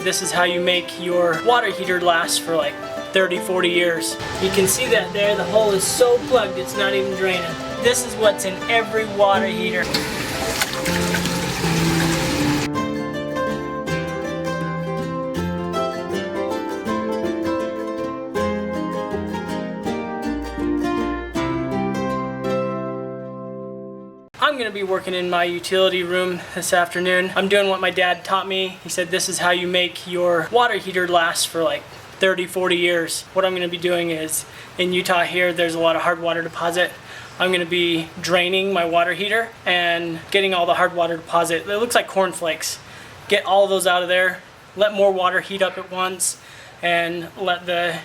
this is how you make your water heater last for like 30-40 years. You can see that there, the hole is so plugged it's not even draining. This is what's in every water heater. I'm going to be working in my utility room this afternoon. I'm doing what my dad taught me. He said this is how you make your water heater last for like 30-40 years. What I'm going to be doing is, in Utah here, there's a lot of hard water deposit. I'm going to be draining my water heater and getting all the hard water deposit. It looks like cornflakes. Get all those out of there, let more water heat up at once, and let the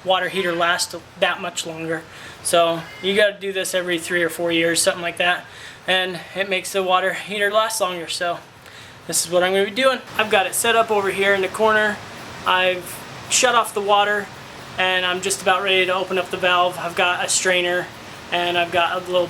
water heater last that much longer. So you got to do this every 3 or 4 years, something like that, and it makes the water heater last longer. So this is what I'm going to be doing. I've got it set up over here in the corner. I've shut off the water and I'm just about ready to open up the valve. I've got a strainer and I've got a little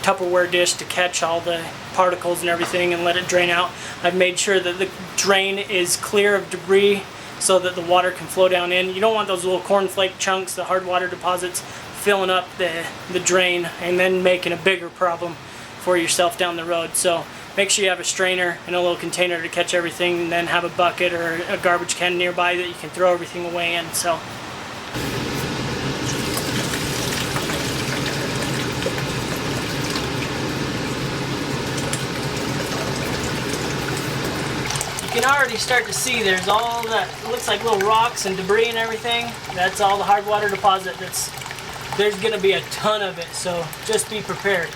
Tupperware dish to catch all the particles and everything and let it drain out. I've made sure that the drain is clear of debris so that the water can flow down in. You don't want those little cornflake chunks, the hard water deposits, filling up the drain and then making a bigger problem for yourself down the road. So make sure you have a strainer and a little container to catch everything, and then have a bucket or a garbage can nearby that you can throw everything away in. So you can already start to see there's all that, it looks like little rocks and debris and everything. That's all the hard water deposit. There's going to be a ton of it, so just be prepared.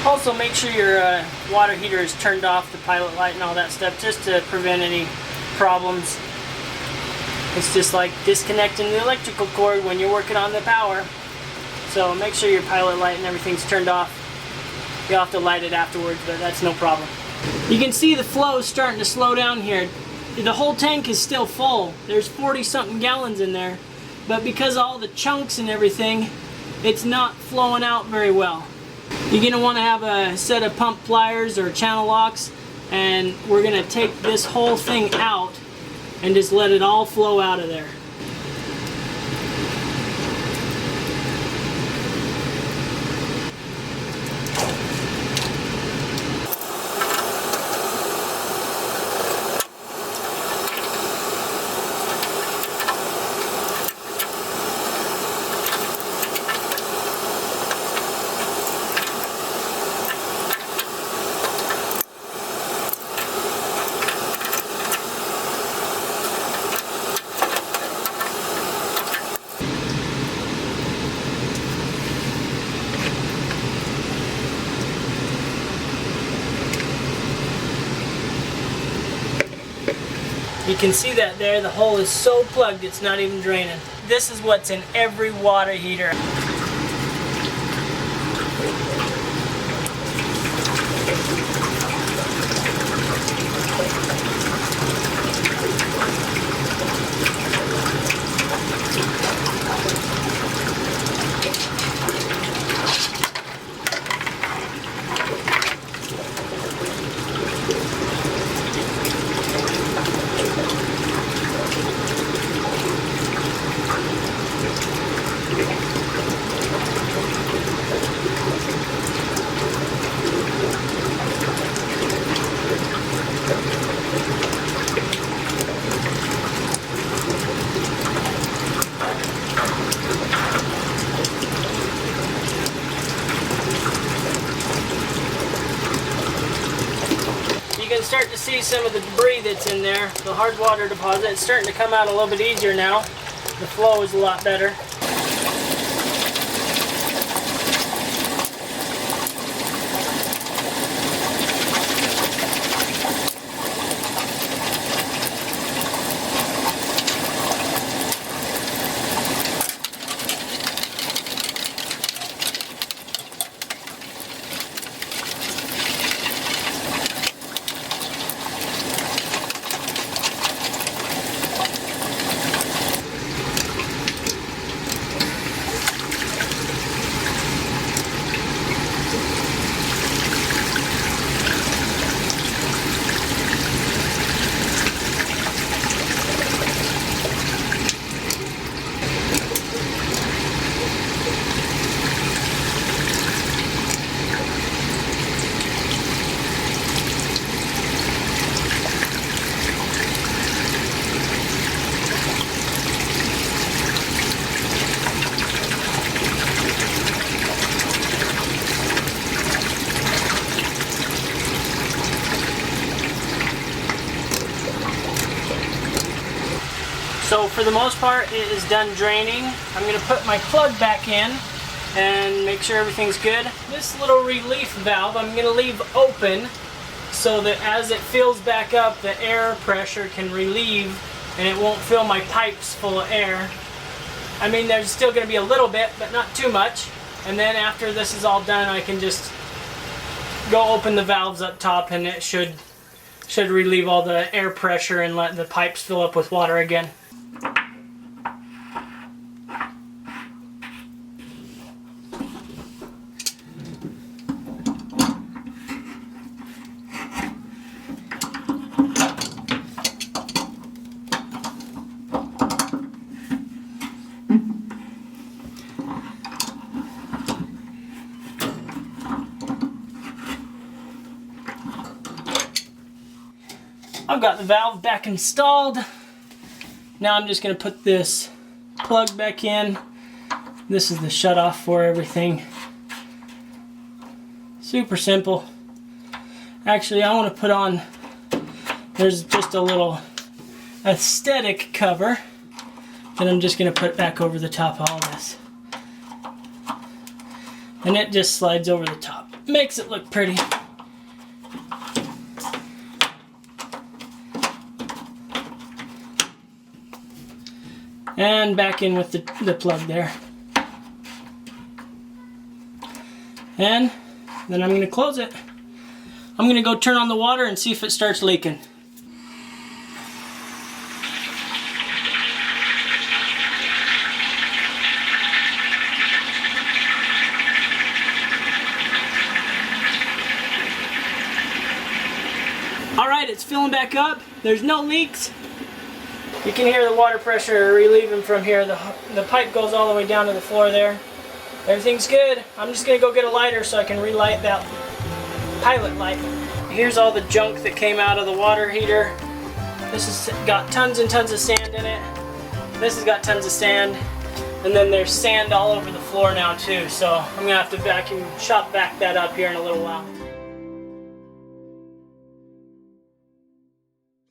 Also, make sure your water heater is turned off, the pilot light and all that stuff, just to prevent any problems. It's just like disconnecting the electrical cord when you're working on the power. So make sure your pilot light and everything's turned off. You'll have to light it afterwards, but that's no problem. You can see the flow starting to slow down here. The whole tank is still full. There's 40-something gallons in there, but because of all the chunks and everything, it's not flowing out very well. You're going to want to have a set of pump pliers or channel locks, and we're going to take this whole thing out and just let it all flow out of there. You can see that there, the hole is so plugged it's not even draining. This is what's in every water heater. You can start to see some of the debris that's in there. The hard water deposit is starting to come out a little bit easier now. The flow is a lot better. So for the most part, it is done draining. I'm going to put my plug back in and make sure everything's good. This little relief valve I'm going to leave open so that as it fills back up, the air pressure can relieve and it won't fill my pipes full of air. I mean, there's still going to be a little bit, but not too much. And then after this is all done, I can just go open the valves up top and it should relieve all the air pressure and let the pipes fill up with water again. I've got the valve back installed. Now I'm just going to put this plug back in. This is the shutoff for everything. Super simple. Actually, I want to put on, there's just a little aesthetic cover that I'm just going to put back over the top of all this. And it just slides over the top. Makes it look pretty. And back in with the plug there. And then I'm going to close it. I'm going to go turn on the water and see if it starts leaking. Alright, it's filling back up. There's no leaks. You can hear the water pressure relieving from here. The pipe goes all the way down to the floor there. Everything's good. I'm just going to go get a lighter so I can relight that pilot light. Here's all the junk that came out of the water heater. This has got tons and tons of sand in it. This has got tons of sand. And then there's sand all over the floor now too. So I'm going to have to vacuum shop back that up here in a little while.